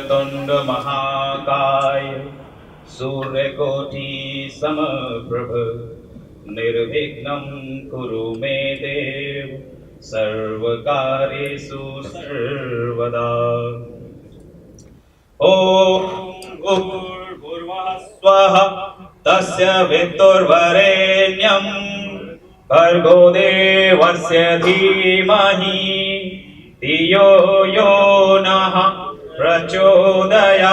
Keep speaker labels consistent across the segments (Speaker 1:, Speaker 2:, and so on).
Speaker 1: वक्रतुंड महाकाय सूर्यकोटि समप्रभ निर्विघ्नं कुरु मे देव सर्वकार्येषु सर्वदा। ॐ भूर्भुवः स्वः तस्य वितुर्वरेण्यं भर्गो देवस्य धीमहि धियो यो नः प्रचोदयात्।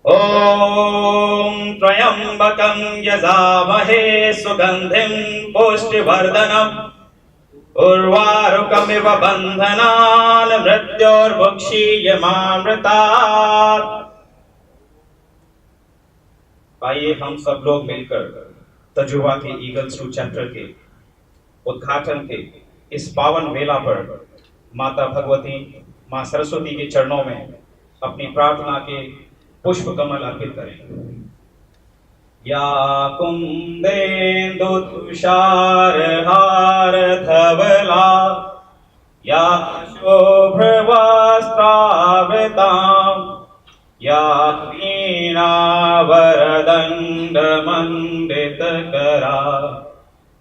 Speaker 1: ॐ त्र्यम्बकं यजामहे सुगन्धिं पुष्टिवर्धनम् उर्वारुकमिव बन्धनान् मृत्योर्मुक्षीयमामृतात्। आइए हम सब लोग मिलकर तजुर्बा के ईगल्स 2 चैप्टर के उद्घाटन के इस पावन वेला पर माता भगवती मां सरस्वती के चरणों में अपनी प्रार्थना के पुष्प कमल अर्पित करें। या कुंदेन्दु तुषारहार धवला या शुभ्रवस्त्रावृतां या वीणावरदण्डमण्डितकरा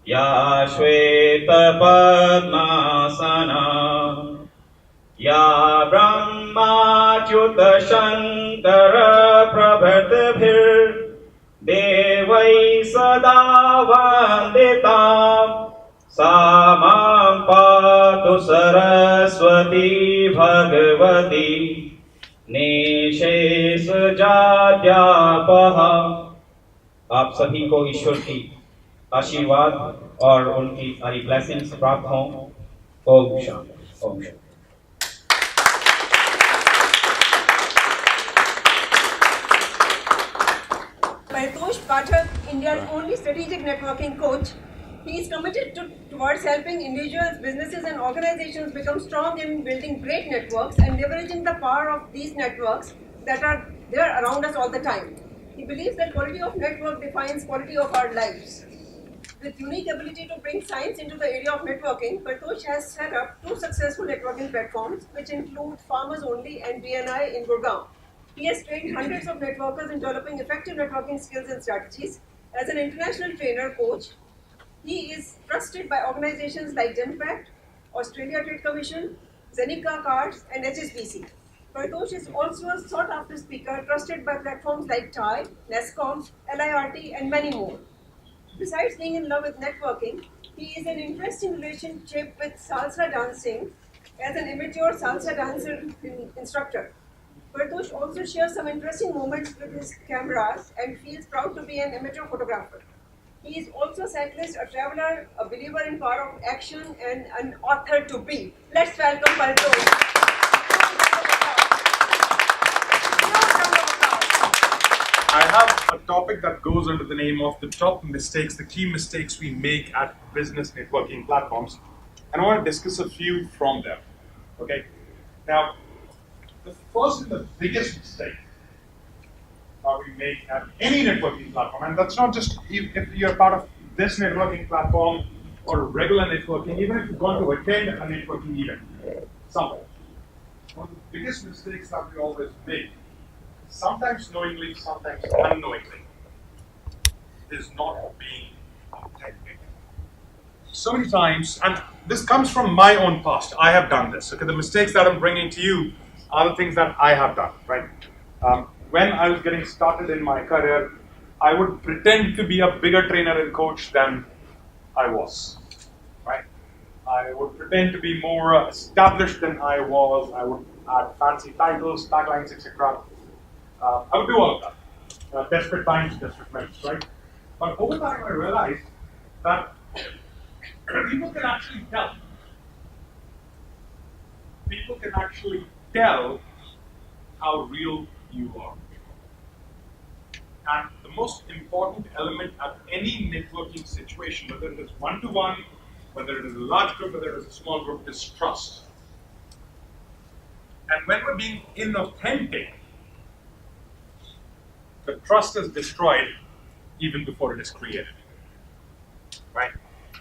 Speaker 1: या श्वेतपद्मासना या ब्रह्माच्युत शंकर प्रभृतिभिर्देवै सदा वन्दितां सा मां पातु सरस्वती भगवती निःशेषजाड्यापः। आप सभी को ईश्वर की आशीर्वाद और उनकी सारी ब्लेसिंग्स प्राप्त हों। Om Shanti. Om Shanti.
Speaker 2: Paritosh Pathak, India's only strategic networking coach, he is committed towards helping individuals, businesses and organizations become strong in building great networks and leveraging the power of these networks that are there around us all the time. He believes that quality of network defines quality of our lives. With unique ability to bring science into the area of networking, Paritosh has set up 2 successful networking platforms which include Farmers Only and BNI in Gurgaon. He has trained hundreds of networkers in developing effective networking skills and strategies. As an international trainer coach, he is trusted by organizations like Genpact, Australia Trade Commission, Zenica Cars and HSBC. Paritosh is also a sought-after speaker trusted by platforms like TIE, Nasscom, LIRT and many more. Besides being in love with networking, he is in an interesting relationship with salsa dancing as an amateur salsa dancer instructor. Paritosh also shares some interesting moments with his cameras and feels proud to be an amateur photographer. He is also a cyclist, a traveler, a believer in power of action and an author to be. Let's welcome Paritosh.
Speaker 3: I have a topic that goes under the name of the top mistakes, the key mistakes we make at business networking platforms. And I want to discuss a few from them. Okay? Now, the first and the biggest mistake we make at any networking platform, and that's not just if you're part of this networking platform or regular networking, even if you've gone to attend a networking event somewhere. One of the biggest mistakes that we always make, sometimes knowingly, sometimes unknowingly, is not being authentic. So many times, and this comes from my own past, I have done this. Okay, the mistakes that I'm bringing to you are the things that I have done, right? When I was getting started in my career, I would pretend to be a bigger trainer and coach than I was, right? I would pretend to be more established than I was. I would add fancy titles, taglines, etc. I would do all of that. Desperate times, desperate measures, right? But over time, I realized that people can actually tell. People can actually tell how real you are. And the most important element at any networking situation, whether it is one-to-one, whether it is a large group, whether it is a small group, is trust. And when we're being inauthentic, the trust is destroyed even before it is created, right?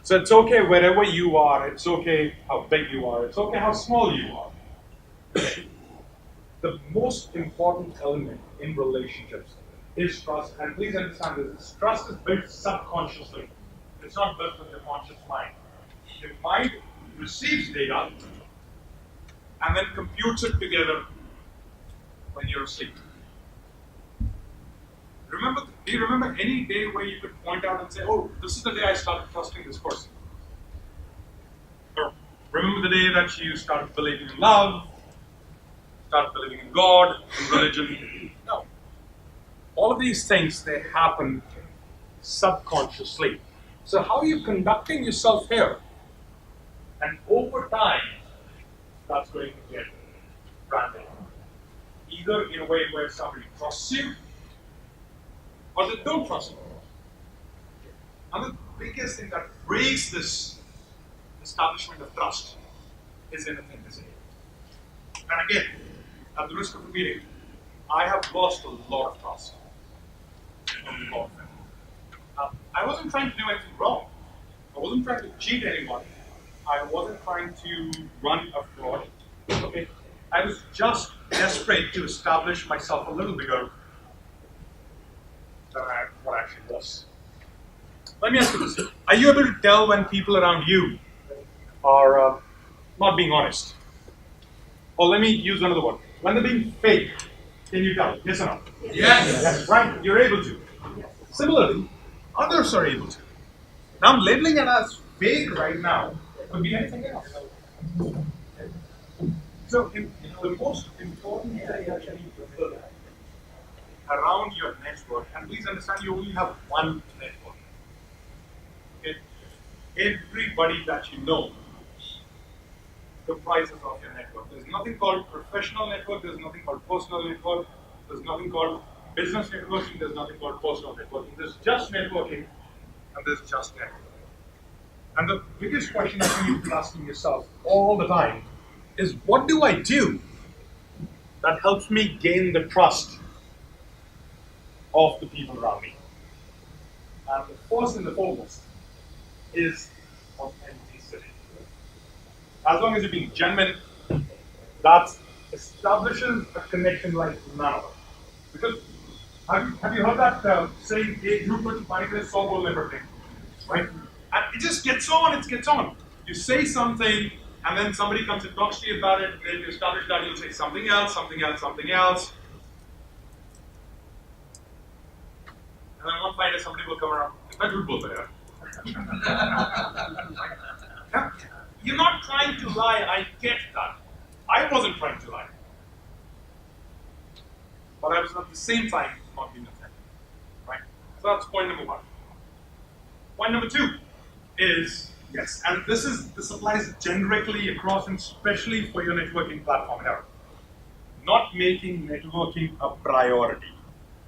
Speaker 3: So it's okay wherever you are, it's okay how big you are, it's okay how small you are. The most important element in relationships is trust. And please understand this, trust is built subconsciously. It's not built with the conscious mind. Your mind receives data and then computes it together when you're asleep. Do you remember any day where you could point out and say, oh, this is the day I started trusting this person? Or remember the day that you started believing in love, started believing in God, in religion? No. All of these things, they happen subconsciously. So how are you conducting yourself here? And over time, that's going to get branded. Either in a way where somebody trusts you, or they don't trust you. And the biggest thing that breaks this establishment of trust is inauthenticity. And again, at the risk of repeating, I have lost a lot of trust from the government. I wasn't trying to do anything wrong. I wasn't trying to cheat anyone. I wasn't trying to run a fraud. Okay, I was just desperate to establish myself a little bigger than what I actually was. Let me ask you this. Are you able to tell when people around you are not being honest? Or let me use another one. When they're being fake, can you tell? Yes or no?
Speaker 4: Yes.
Speaker 3: Yes, right. You're able to. Similarly, others are able to. Now I'm labeling it as fake right now. It could be anything else. So the most important thing that you need to build around your network, and please understand you only have one network. Okay? Everybody that you know comprises of your network. There's nothing called professional network, there's nothing called personal network, there's nothing called business networking, there's nothing called personal networking. There's just networking and there's just networking. And the biggest question that you need to be asking yourself all the time is, what do I do that helps me gain the trust of the people around me? And the first and the foremost is authenticity. As long as you're being genuine, that establishes a connection like none other. Because have you heard that saying, "Ek jhoot ko chupane ke liye 100 bolne padte hain," right? And it just gets on, it gets on. You say something, and then somebody comes and talks to you about it, then you establish that, you'll say something else, something else, something else. And then one Friday somebody will come around, "Itna jhoot bolta hai yaar." You're not trying to lie, I get that. I wasn't trying to lie. But I was at the same time not being authentic. Right? So that's point number one. Point number two is, yes, and this applies generically across and especially for your networking platform here. Not making networking a priority.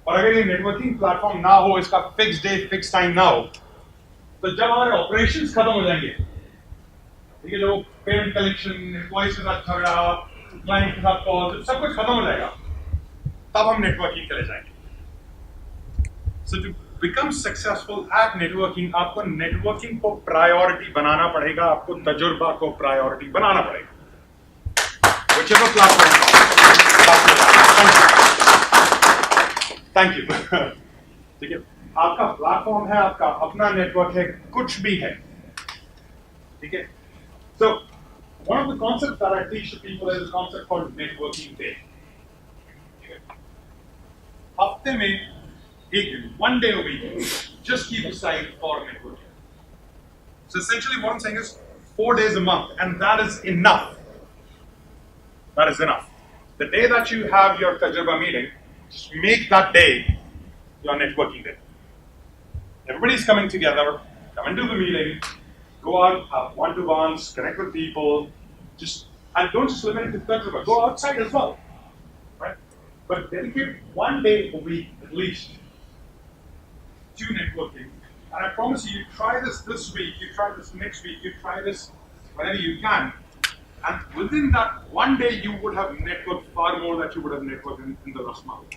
Speaker 3: और अगर ये networking platform ना हो, इसका fixed day, fixed time ना हो, तो जब हमारे operations खत्म हो जाएंगे, ठीक है, जो payment collection, employees के साथ झगड़ा, client के साथ call, सब कुछ खत्म हो जाएगा, तब हम networking के लिए जाएंगे. So to become successful at networking, आपको networking को priority बनाना पड़ेगा, आपको तजुर्बा को priority बनाना पड़ेगा. Whichever platform. Thank you. ठीक है, आपका प्लेटफॉर्म है, आपका अपना नेटवर्क है, कुछ भी है, ठीक है. So one of the concepts that I teach to people is a concept called networking day. हफ्ते में एक दिन, one day a week, just keep aside for networking. So essentially what I'm saying is 4 days a month, and that is enough. That is enough. The day that you have your Tajurba meeting, just make that day your networking day. Everybody's coming together, come and do the meeting, go out, have one-to-ones, connect with people, and don't just limit it to Tajurba, go outside as well, right? But dedicate 1 day a week at least to networking. And I promise you, you try this week, you try this next week, you try this whenever you can. And within that 1 day, you would have networked far more than you would have networked in the last month.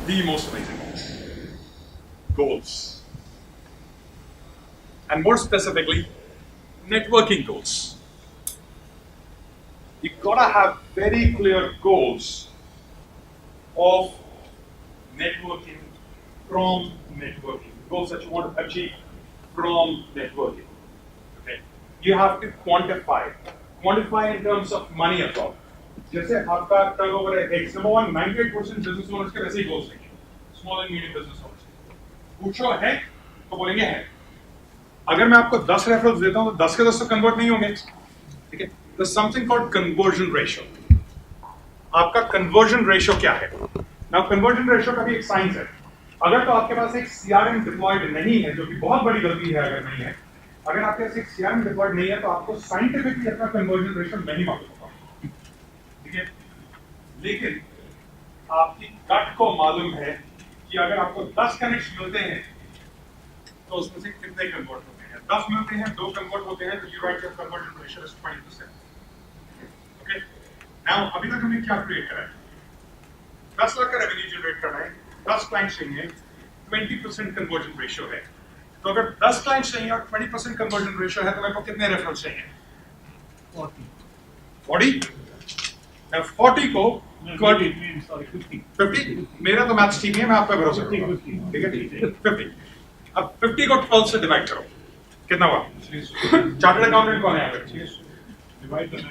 Speaker 3: The most amazing goals. And more specifically, networking goals. You gotta have very clear goals of networking from networking, goals that you want to achieve from networking. Okay, you have to quantify in terms of money as well. जैसे आपका turnover है X, number one 98% business owners के वैसे ही goals नहीं है, small and medium business owners. पूछो है तो बोलेंगे है। अगर मैं आपको 10 रेफरल्स देता हूं तो 10 के 10 तो कन्वर्ट नहीं होंगे, ठीक है? There's something called conversion ratio. आपका conversion ratio क्या है? Now conversion ratio का भी एक साइंस है। अगर तो आपके पास एक CRM डिप्लॉयड नहीं है, जो कि बहुत बड़ी गलती है अगर नहीं है, अगर आपके पास एक CRM डिप्लॉयड नहीं है तो आपको साइंटिफिकली अपना conversion ratio नहीं मालूम होगा, ठीक है? लेकिन आपकी गट को मालूम है कि अगर आपको 10 कनेक्ट्स मिलते हैं तो उसमें से कितने कन्वर्ट होते हैं। 10 मिलते हैं, 2 कन्वर्ट होते हैं, तो you right your conversion ratio is 20%। Okay, now अभी तक हमने क्या क्रिएट करा है? 10 लाख का रेवेन्यू जनरेट करना है, 10 क्लाइंट्स चाहिए, 20% कन्वर्जन रेशियो है। तो अगर 10 क्लाइंट्स चाहिए और 20% कन्वर्जन रेशियो है तो मेरे को कितने रेफरल्स चाहिए? 40। मैं 40 को 50 मेरा तो मैथ्स ठीक है, मैं आप पे भरोसा करूंगा, ठीक है? 50 अब 50 को 12 से डिवाइड करो, कितना हुआ? चार्टर्ड अकाउंटेंट कौन है यहाँ पे? डिवाइड करना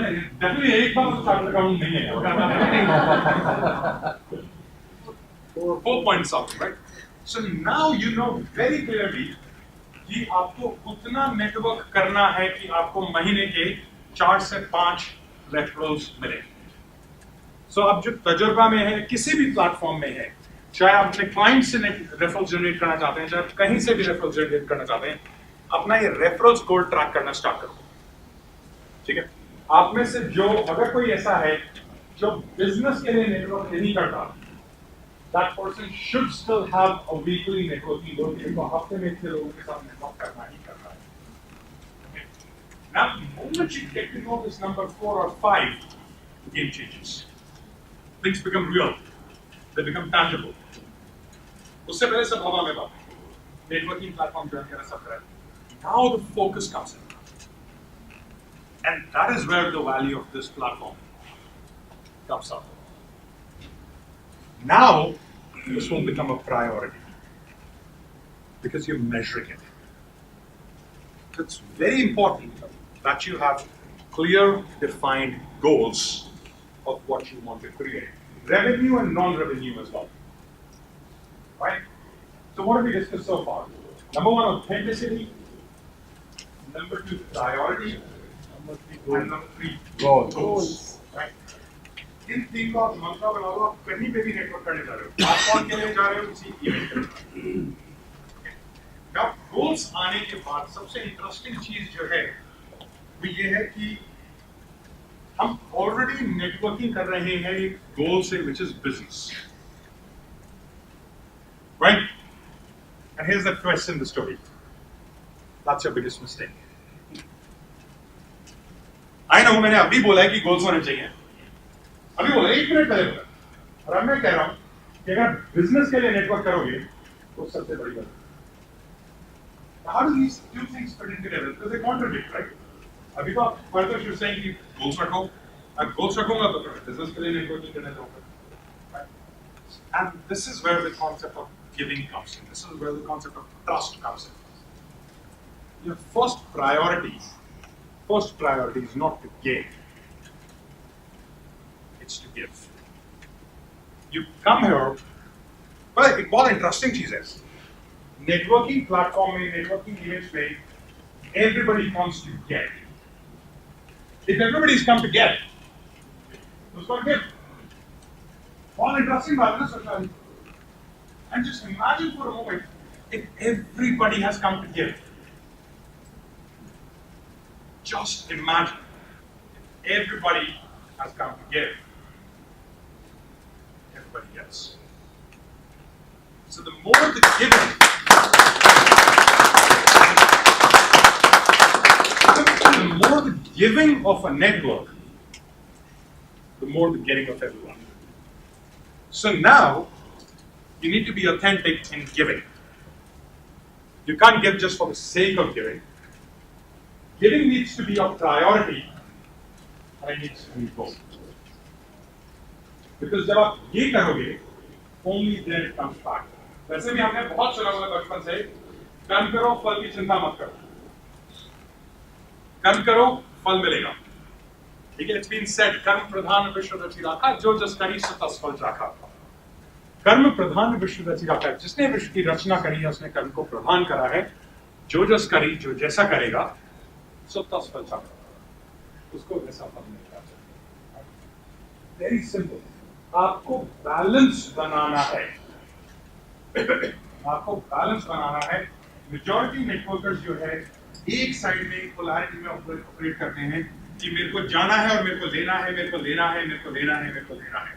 Speaker 3: है, डेफिनेटली एक बार तो चार्टर्ड अकाउंटेंट नहीं है। 4 points out, right? So now you know very clearly कि आपको उतना नेटवर्क करना है कि आपको महीने के 4 से 5 रेफरल्स मिले। सो अब जो तजुर्बा में है, किसी भी प्लेटफॉर्म में है, चाहे आप अपने क्लाइंट से रेफरल्स जनरेट करना चाहते हैं, चाहे आप कहीं से भी रेफरल्स जनरेट करना चाहते हैं, अपना ये रेफरल्स गोल ट्रैक करना स्टार्ट करो, ठीक है? आप में से जो अगर कोई ऐसा है जो बिजनेस के लिए नेटवर्क नहीं करता, that person should still have a weekly networking goal, जिनको हफ्ते में इतने लोगों के साथ नेटवर्क करना ही करना है। Okay. Now, the moment you get to know this number 4 or 5, the game changes. Things become real. They become tangible. उससे पहले सब हवा में बात है। Networking platform ज्वाइन करना सब करा। Now the focus comes in, and that is where the value of this platform comes up. Now, this will become a priority because you're measuring it. It's very important that you have clear, defined goals of what you want to create. Revenue and non-revenue as well. Right? So what have we discussed so far? Number 1, authenticity. Number 2, priority. And number 3, goals. Right? इन 3 को आप मंत्रा बना लो, आप कहीं पे भी network करने जा रहे हो, आप कौन के लिए जा रहे हो, किसी इवेंट के लिए। now goals आने के बाद सबसे इंटरेस्टिंग चीज जो है वो ये है कि हम ऑलरेडी नेटवर्किंग कर रहे हैं एक गोल से, which is business, right? And here's the twist in the story. That's your biggest mistake. I know मैंने अभी बोला है कि गोल्स होने चाहिए, अभी बोला 1 मिनट पहले बोला, और अब मैं कह रहा हूं कि अगर बिजनेस के लिए नेटवर्क करोगे तो सबसे बड़ी बात। How do these two things fit in together? Because they contradict, right? अभी तो आप Paritosh you're saying कि goals रखो, अब goals रखूंगा तो फिर बिजनेस के लिए नेटवर्किंग करने जाऊंगा, right? And this is where the concept of giving comes in. This is where the concept of trust comes in. Your first priority is not to gain. It's to give. You come here, well, एक बहुत interesting चीज है networking platform में, networking events में, everybody comes to get. If everybody's come to get, who's going to give? बहुत interesting बात है ना social. And just imagine for a moment if everybody has come to give. Just imagine if everybody has come to give. Everybody gets. So the more the giving, of a network, the more the getting of everyone. So now you need to be authentic in giving. You can't give just for the sake of giving. giving needs to be a priority and it needs to be both. Because जब आप ये करोगे, only then it comes back. वैसे भी हमने बहुत सुना होगा बचपन से, कर्म करो फल की चिंता मत करो. कर्म करो फल मिलेगा. ठीक है, it's been said, कर्म प्रधान विश्व रचि राखा, जो जस करी सो तस फल चाखा. कर्म प्रधान विश्व रचि राखा, जिसने विश्व की रचना करी है उसने कर्म को प्रधान करा है. जो जस करी, जो जैसा करेगा सो तस फल चाखा, उसको वैसा फल मिलेगा. Very simple. आपको बैलेंस बनाना है. आपको बैलेंस बनाना है. मेजॉरिटी नेटवर्कर्स जो है एक साइड में पोलैरिटी में ऑपरेट करते हैं कि मेरे को जाना है और मेरे को लेना है, मेरे को लेना है, मेरे को लेना है, मेरे को लेना है.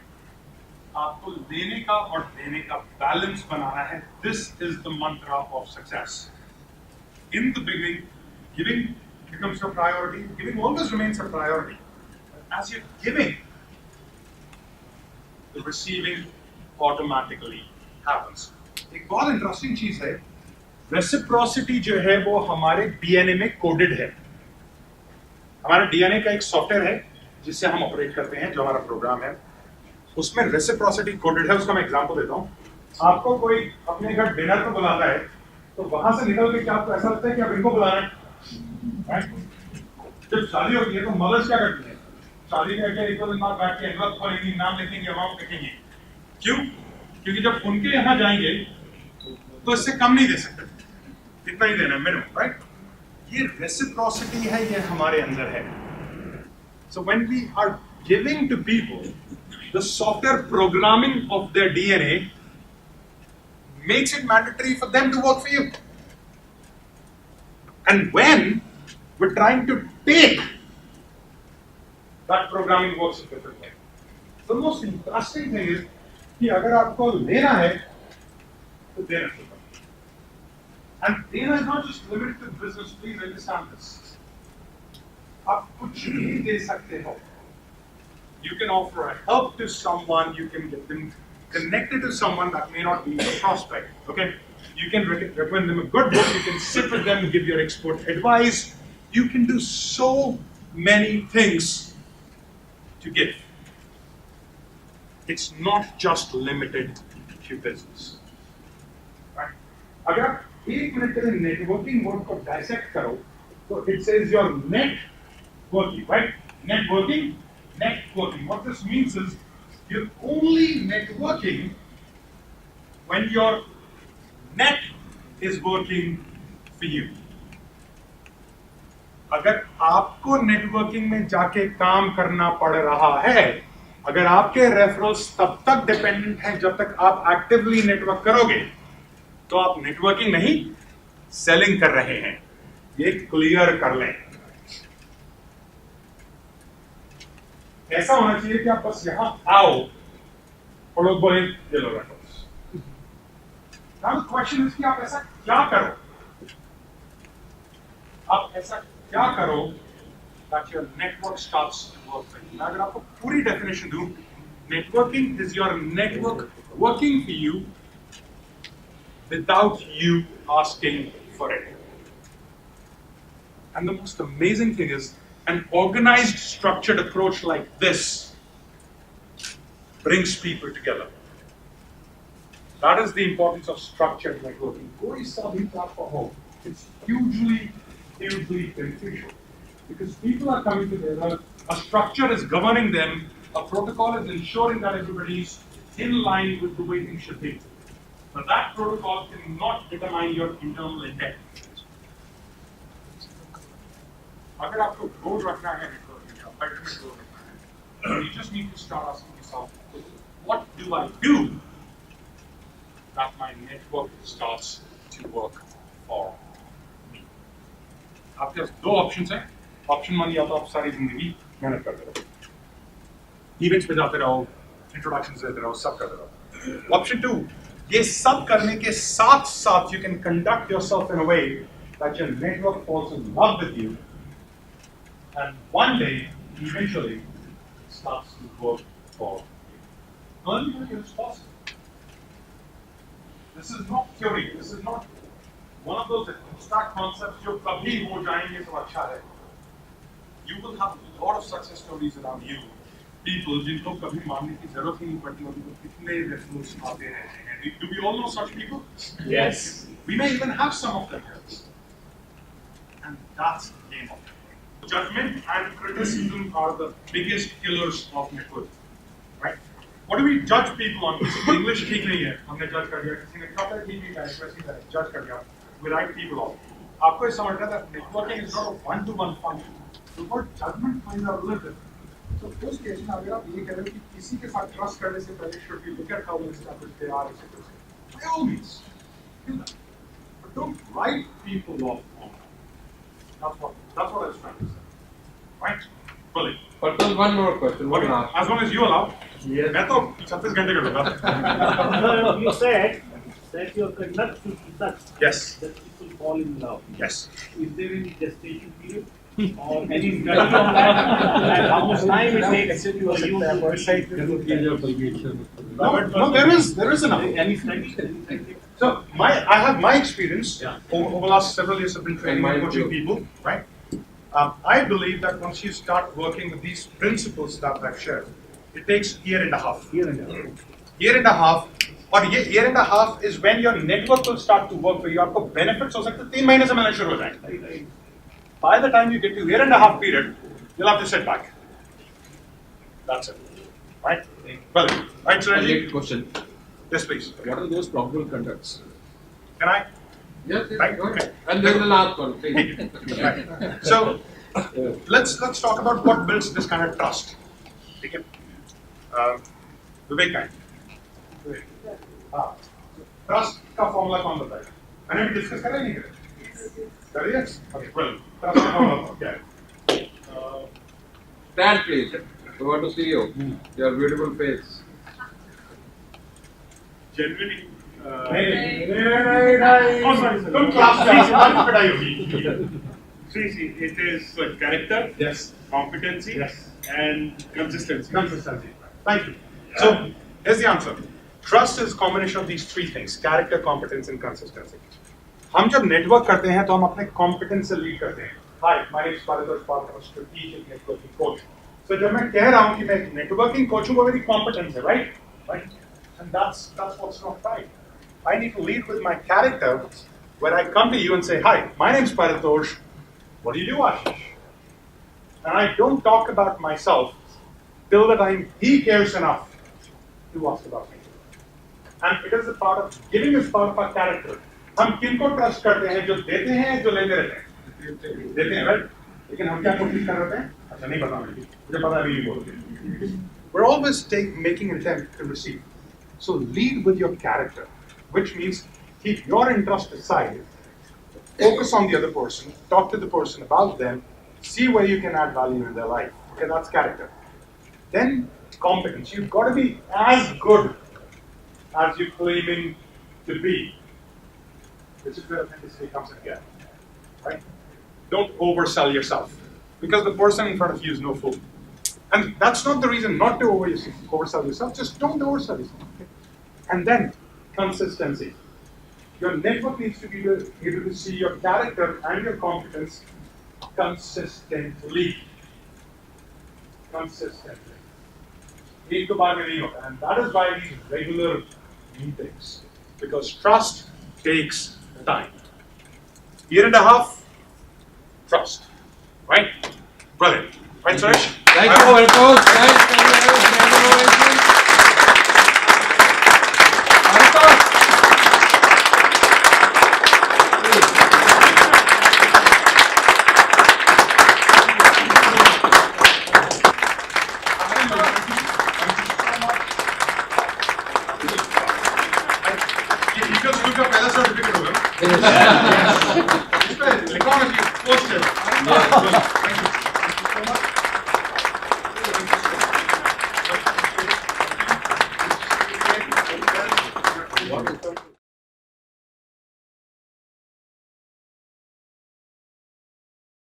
Speaker 3: आपको लेने का और देने का बैलेंस बनाना है. This is the Mantra of success. In the beginning, giving becomes a priority. Giving always remains a priority. As you're giving, the receiving automatically happens. एक बहुत इंटरेस्टिंग चीज है, रेसिप्रोसिटी जो है वो हमारे डीएनए में कोडेड है. हमारा डीएनए का एक सॉफ्टवेयर है जिससे हम ऑपरेट करते हैं, जो हमारा प्रोग्राम है, उसमें रेसिप्रोसिटी कोडेड है. उसका मैं एग्जांपल देता हूँ. आपको कोई अपने घर डिनर पे बुलाता है तो वहां से निकल के क्या आपको ऐसा लगता है कि आप इनको बुला रहे हैं? जब शादी होती है तो मदर्स क्या करती है? शादी करके एक दो दिन बाद बैठ के एनवलप खोलेंगी, नाम लिखेंगे, अमाउंट लिखेंगे. क्यों? क्योंकि जब उनके यहाँ जाएंगे तो इससे कम नहीं दे सकते, इतना ही देना है मिनिमम. राइट? ये रेसिप्रोसिटी है, ये हमारे अंदर है. So when we are giving to people, the software programming of their DNA makes it mandatory for them to work for you. And when we're trying to take, that programming works a different way. The most interesting thing is कि अगर आपको लेना है तो देना चाहिए. And देना is not just limited to business. Please understand this. आप कुछ भी दे सकते हो. You can offer a help to someone. You can get them connected to someone that may not be a prospect. Okay, you can recommend them a good book. You can sit with them and give your expert advice. You can do so many things to give. It's not just limited to business. Right? अगर आप एक minute के लिए networking word को dissect करो तो it says your networking, right? Networking. What this means is you're only networking when your net is working for you. अगर आपको नेटवर्किंग में जाके काम करना पड़ रहा है, अगर आपके रेफरल्स तब तक डिपेंडेंट हैं जब तक आप एक्टिवली नेटवर्क करोगे, तो आप नेटवर्किंग नहीं सेलिंग कर रहे हैं. ये क्लियर कर लें. ऐसा होना चाहिए कि आप बस यहां आओ और लोग बोले ये लो referrals. Now the question is कि आप ऐसा क्या करो, आप ऐसा क्या करो that your network starts to work for you. मैं अगर आपको पूरी डेफिनेशन दूं, networking is your network working for you without you asking for it. And the most amazing thing is, an organized, structured approach like this brings people together. That is the importance of structured networking. कोई सा भी platform हो, it's hugely beneficial because people are coming together. A structure is governing them. A protocol is ensuring that everybody is in line with the way things should be. But that protocol cannot determine your internal intent. अगर आपको गोल रखना है networking का, ultimate goal रखना है, you just need to start asking yourself, what do I do that my network starts to work for me? आपके पास दो options हैं. ऑप्शन 1, या तो आप सारी जिंदगी मेहनत करते रहो, इवेंट्स पे जाते रहो, इंट्रोडक्शंस देते रहो, सब करते रहो. ऑप्शन 2, ये सब करने के साथ साथ you can conduct yourself in a way that your network falls in love with you. And one day, eventually, starts to work for you. Earlier, it was possible. This is not theory. This is not one of those abstract concepts जो कभी हो जाएंगे तो अच्छा है. you will have a lot of success stories around you. People जिनको कभी मानने की जरूरत ही नहीं पड़ती और उनको कितने referrals आते हैं. Do we all know such people?
Speaker 1: Yes.
Speaker 3: We may even have some of them here. And that's the game of it. Judgment and criticism are the biggest killers of network. Right? What do we judge people on? किसी की English ठीक नहीं है, हमने judge कर दिया. किसी ने कपड़े ठीक नहीं पहने, वैसे ही judge कर दिया. We write people off. आपको ये समझना है that networking is not a one-to-one function. The word judgment finds out relative. So उस केस में अगर आप ये कह रहे हो कि किसी के साथ trust करने से पहले should we look at how established they are, etc. By all means, do that. But don't write people off on that. That's what I was trying to say. Right? Brilliant.
Speaker 4: But there's one more question.
Speaker 3: Okay, as long as you allow.
Speaker 5: Yes.
Speaker 3: मैं तो 36 घंटे करूँगा.
Speaker 5: You said that your conduct should be such
Speaker 3: Yes.
Speaker 5: that people fall in love.
Speaker 3: Yes.
Speaker 5: Is there any gestation period or any study on that? And how much time it takes for you to
Speaker 3: No, there is enough.
Speaker 5: any study?
Speaker 3: So I have my experience over the last several years. I've been training
Speaker 4: And
Speaker 3: and
Speaker 4: mine
Speaker 3: coaching
Speaker 4: too.
Speaker 3: people, right? I believe that once you start working with these principles that I've shared, it takes a year and a half.
Speaker 5: Here and there.
Speaker 3: Year and a half, or year and a half is when your network will start to work for you. आपको benefits हो सकते हैं 3 महीने से मिलना शुरू हो जाएंगे. By the time you get to year and a half period, you'll have to sit back. That's it, right? Well, right, Suresh?
Speaker 4: Related question.
Speaker 3: Yes, please.
Speaker 4: What are those probable conducts?
Speaker 3: Can I?
Speaker 4: Yes,
Speaker 3: Right,
Speaker 4: go ahead.
Speaker 3: okay.
Speaker 4: And then the last one, please.
Speaker 3: Right. So let's talk about what builds this kind of trust. Okay. Vivek kind. Trust का formula कौन बताएगा? मैंने भी discuss करा नहीं करा? करिए? Okay, well, trust का formula क्या है?
Speaker 4: Stand, please. We want to see you. Your beautiful face.
Speaker 6: Generally,
Speaker 3: Oh, sorry, sir. Don't clap. Please, पिटाई होगी.
Speaker 6: see, it is character,
Speaker 3: Yes.
Speaker 6: competency,
Speaker 3: Yes.
Speaker 6: and consistency.
Speaker 3: Consistency. Thank you. So here's the answer. Trust is a combination of these three things: character, competence, and consistency. हम जब network करते हैं तो हम अपने competence से lead करते हैं. Hi, my name is Paritosh Pathak, I'm a strategic networking coach. So जब मैं कह रहा हूँ कि मैं networking coach हूँ, वो मेरी competence है, right? Right? And that's what's not right. I need to lead with my character, where I come to you and say, hi, my name is Paritosh. What do you do, Ashish? And I don't talk about myself till the time he cares enough to ask about me. And it is a part of giving is part of our character. हम किनको trust करते हैं? जो देते हैं, जो लेते रहते हैं. देते हैं, right? लेकिन हम क्या कोशिश कर रहे हैं? अच्छा नहीं पता मुझे पता नहीं बोलते. We're always making an attempt to receive. So lead with your character, which means keep your interest aside, focus on the other person, talk to the person about them, see where you can add value in their life. Okay, that's character. Then competence. You've got to be as good as you're claiming to be. This is where authenticity comes in again. Right? Don't oversell yourself, because the person in front of you is no fool. And that's not the reason not to oversell yourself. Just don't oversell yourself. Okay? And then consistency. Your network needs to be able to see your character and your competence consistently. Consistently. एक दो बार में नहीं होता. And that is why these regular meetings. Because trust takes time. Year and a half, trust. Right? Brilliant. Right, Suresh?
Speaker 4: Thank you, Paritosh. Thanks. Can we have a round of ovation? Paritosh.
Speaker 3: You just took your pehla certificate होगा ना? इस पे लिखा होना चाहिए post है. Thank you. Thank you so much.